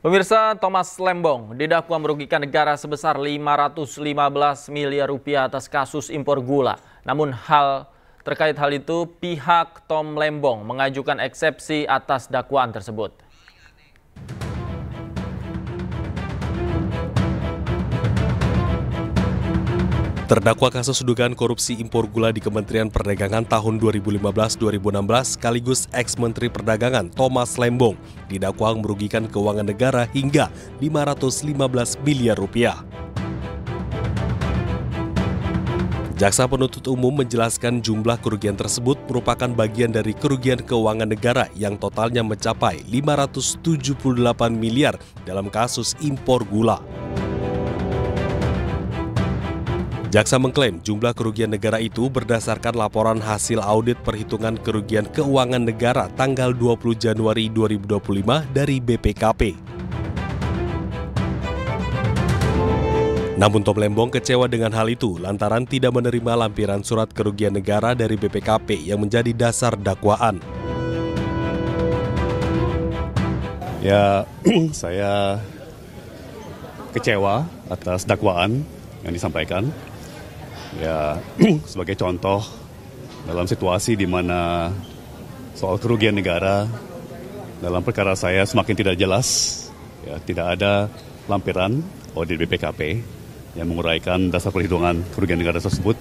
Pemirsa, Thomas Lembong didakwa merugikan negara sebesar 515 miliar rupiah atas kasus impor gula. Namun terkait hal itu, pihak Tom Lembong mengajukan eksepsi atas dakwaan tersebut. Terdakwa kasus dugaan korupsi impor gula di Kementerian Perdagangan tahun 2015-2016 sekaligus ex-Menteri Perdagangan Thomas Lembong didakwa merugikan keuangan negara hingga 515 miliar rupiah. Jaksa penuntut umum menjelaskan jumlah kerugian tersebut merupakan bagian dari kerugian keuangan negara yang totalnya mencapai 578 miliar dalam kasus impor gula. Jaksa mengklaim jumlah kerugian negara itu berdasarkan laporan hasil audit perhitungan kerugian keuangan negara tanggal 20 Januari 2025 dari BPKP. Namun Tom Lembong kecewa dengan hal itu lantaran tidak menerima lampiran surat kerugian negara dari BPKP yang menjadi dasar dakwaan. Ya, saya kecewa atas dakwaan yang disampaikan. Ya, sebagai contoh dalam situasi di mana soal kerugian negara dalam perkara saya semakin tidak jelas, ya, tidak ada lampiran audit BPKP yang menguraikan dasar perhitungan kerugian negara tersebut.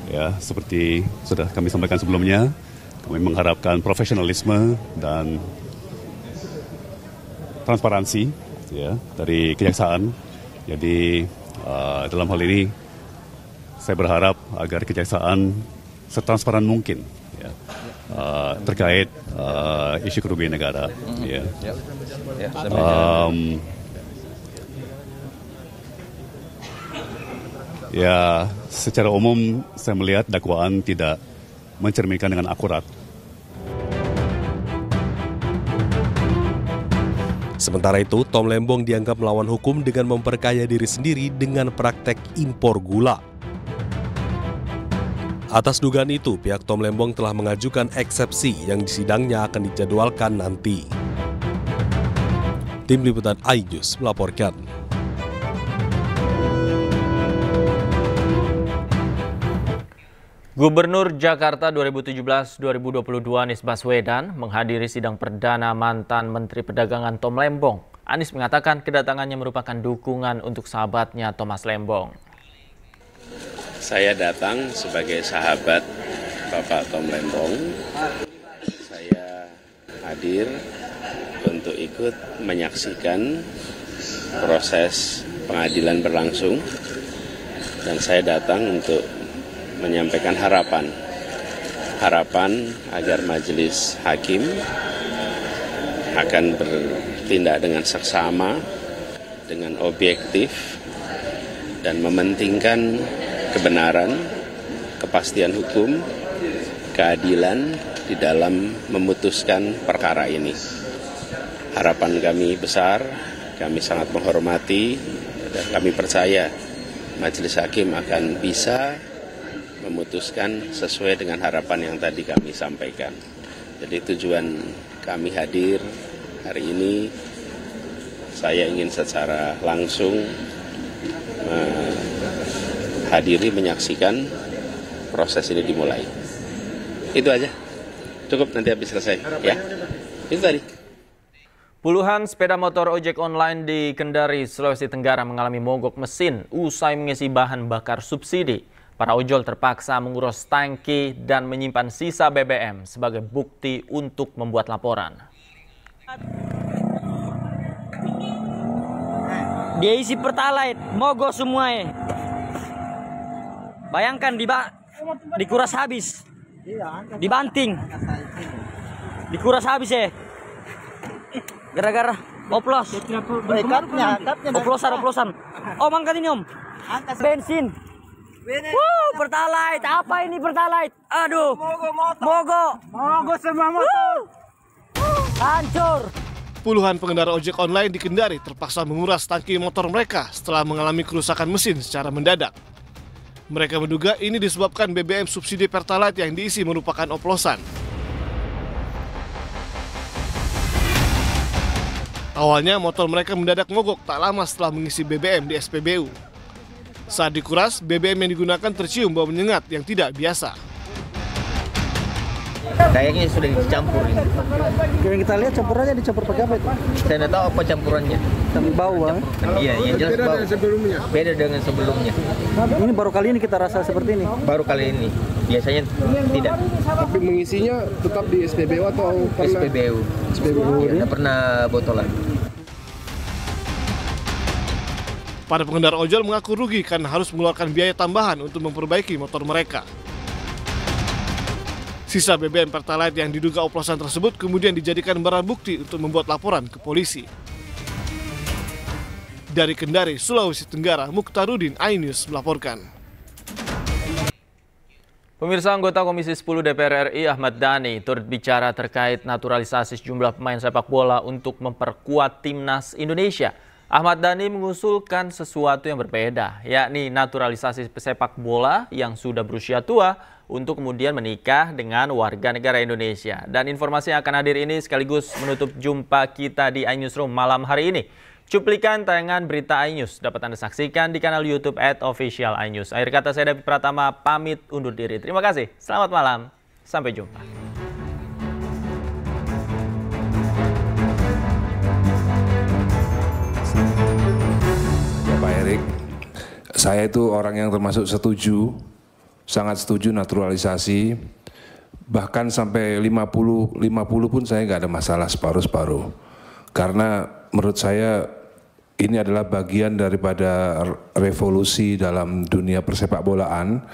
Ya, seperti sudah kami sampaikan sebelumnya, kami mengharapkan profesionalisme dan transparansi, ya, dari kejaksaan. Jadi dalam hal ini saya berharap agar kejaksaan setransparan mungkin, ya, terkait isu kerugian negara. Ya. Ya, secara umum saya melihat dakwaan tidak mencerminkan dengan akurat. Sementara itu, Tom Lembong dianggap melawan hukum dengan memperkaya diri sendiri dengan praktek impor gula. Atas dugaan itu, pihak Tom Lembong telah mengajukan eksepsi yang di sidangnya akan dijadwalkan nanti. Tim Liputan iNews melaporkan. Gubernur Jakarta 2017-2022 Anies Baswedan menghadiri sidang perdana mantan Menteri Perdagangan Tom Lembong. Anies mengatakan kedatangannya merupakan dukungan untuk sahabatnya Thomas Lembong. Saya datang sebagai sahabat Bapak Tom Lembong. Saya hadir untuk ikut menyaksikan proses pengadilan berlangsung. Dan saya datang untuk menyampaikan harapan agar majelis hakim akan bertindak dengan seksama, dengan objektif, dan mementingkan kebenaran, kepastian hukum, keadilan di dalam memutuskan perkara ini. Harapan kami besar, kami sangat menghormati, dan kami percaya majelis hakim akan bisa memutuskan sesuai dengan harapan yang tadi kami sampaikan. Jadi tujuan kami hadir hari ini, saya ingin secara langsung menyaksikan proses ini dimulai. Itu aja. Cukup, nanti habis selesai. Ya, itu tadi. Puluhan sepeda motor ojek online di Kendari, Sulawesi Tenggara mengalami mogok mesin usai mengisi bahan bakar subsidi. Para ojol terpaksa menguras tangki dan menyimpan sisa BBM sebagai bukti untuk membuat laporan. Dia isi pertalite, mogok semua ya. Bayangkan dikuras habis, dibanting, dikuras habis ya. Gara-gara oplos, oplosan. Oh mangkat ini om, bensin. Pertalite, apa ini pertalite? Aduh, mogok semua motor. Hancur. Puluhan pengendara ojek online di Kendari terpaksa menguras tangki motor mereka setelah mengalami kerusakan mesin secara mendadak. Mereka menduga ini disebabkan BBM subsidi Pertalite yang diisi merupakan oplosan. Awalnya motor mereka mendadak mogok tak lama setelah mengisi BBM di SPBU. Saat dikuras, BBM yang digunakan tercium bau menyengat yang tidak biasa. Kayaknya sudah dicampur ini. Yang kita lihat campurannya dicampur pakai apa itu? Saya tidak tahu apa campurannya. Tapi bau, Bang. Iya, yang jelas bau. Beda dengan sebelumnya. Ini baru kali ini kita rasa seperti ini. Baru kali ini. Biasanya tidak. Tapi mengisinya tetap di SPBU atau pernah? SPBU. Ya, tidak pernah botolan. Para pengendara ojol mengaku rugi karena harus mengeluarkan biaya tambahan untuk memperbaiki motor mereka. Sisa BBM Pertalite yang diduga oplosan tersebut kemudian dijadikan barang bukti untuk membuat laporan ke polisi. Dari Kendari, Sulawesi Tenggara, Mukhtarudin, iNews melaporkan. Pemirsa, anggota Komisi 10 DPR RI Ahmad Dhani turut bicara terkait naturalisasi sejumlah pemain sepak bola untuk memperkuat timnas Indonesia. Ahmad Dhani mengusulkan sesuatu yang berbeda, yakni naturalisasi pesepak bola yang sudah berusia tua untuk kemudian menikah dengan warga negara Indonesia. Dan informasi yang akan hadir ini sekaligus menutup jumpa kita di iNewsroom malam hari ini. Cuplikan tayangan berita iNews dapat Anda saksikan di kanal YouTube @official iNews. Akhir kata saya David Pratama pamit undur diri. Terima kasih, selamat malam, sampai jumpa. Pak Erik, saya itu orang yang termasuk sangat setuju naturalisasi, bahkan sampai 50 pun saya nggak ada masalah separuh-separuh. Karena menurut saya ini adalah bagian daripada revolusi dalam dunia persepak bolaan.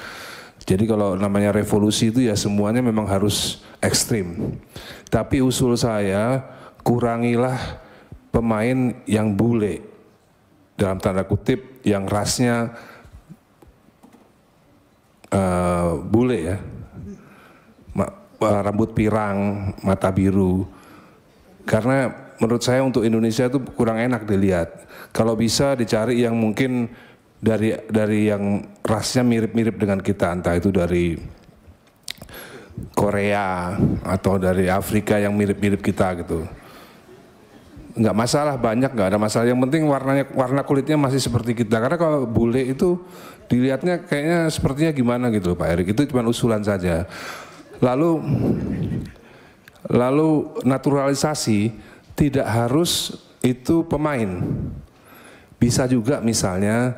Jadi kalau namanya revolusi itu ya semuanya memang harus ekstrim. Tapi usul saya, kurangilah pemain yang bule. Dalam tanda kutip yang rasnya bule ya, rambut pirang, mata biru. Karena menurut saya untuk Indonesia itu kurang enak dilihat. Kalau bisa dicari yang mungkin dari yang rasnya mirip-mirip dengan kita, entah itu dari Korea atau dari Afrika yang mirip-mirip kita gitu. Nggak masalah, banyak nggak ada masalah, yang penting warna kulitnya masih seperti kita. Karena kalau bule itu dilihatnya kayaknya sepertinya gimana gitu Pak Erik, itu cuma usulan saja. Lalu naturalisasi tidak harus itu pemain, bisa juga misalnya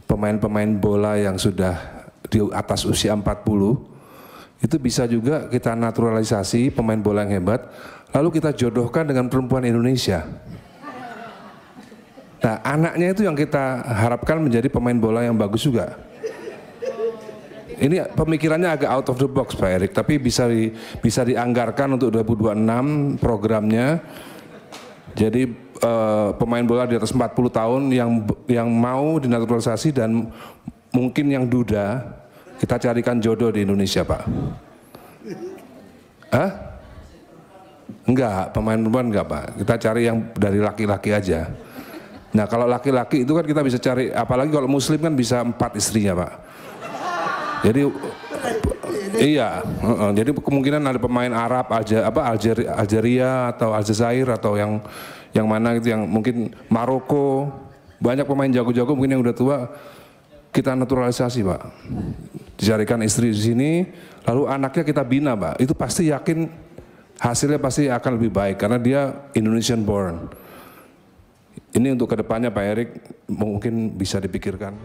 pemain-pemain bola yang sudah di atas usia 40 itu bisa juga kita naturalisasi, pemain bola yang hebat, lalu kita jodohkan dengan perempuan Indonesia. Nah, anaknya itu yang kita harapkan menjadi pemain bola yang bagus juga. Ini pemikirannya agak out of the box Pak Erik, tapi bisa dianggarkan untuk 2026 programnya. Jadi pemain bola di atas 40 tahun yang mau dinaturalisasi dan mungkin yang duda, kita carikan jodoh di Indonesia Pak. Hah? Enggak, pemain perempuan enggak Pak. Kita cari yang dari laki-laki aja. Nah kalau laki-laki itu kan kita bisa cari, apalagi kalau muslim kan bisa 4 istrinya Pak. Jadi iya, jadi kemungkinan ada pemain Arab, Algeria atau Aljazair atau yang mana gitu, yang mungkin Maroko, banyak pemain jago-jago mungkin yang udah tua, kita naturalisasi Pak. Dicarikan istri di sini, lalu anaknya kita bina Pak. Itu pasti yakin hasilnya pasti akan lebih baik karena dia Indonesian born. Ini untuk kedepannya Pak Erik mungkin bisa dipikirkan.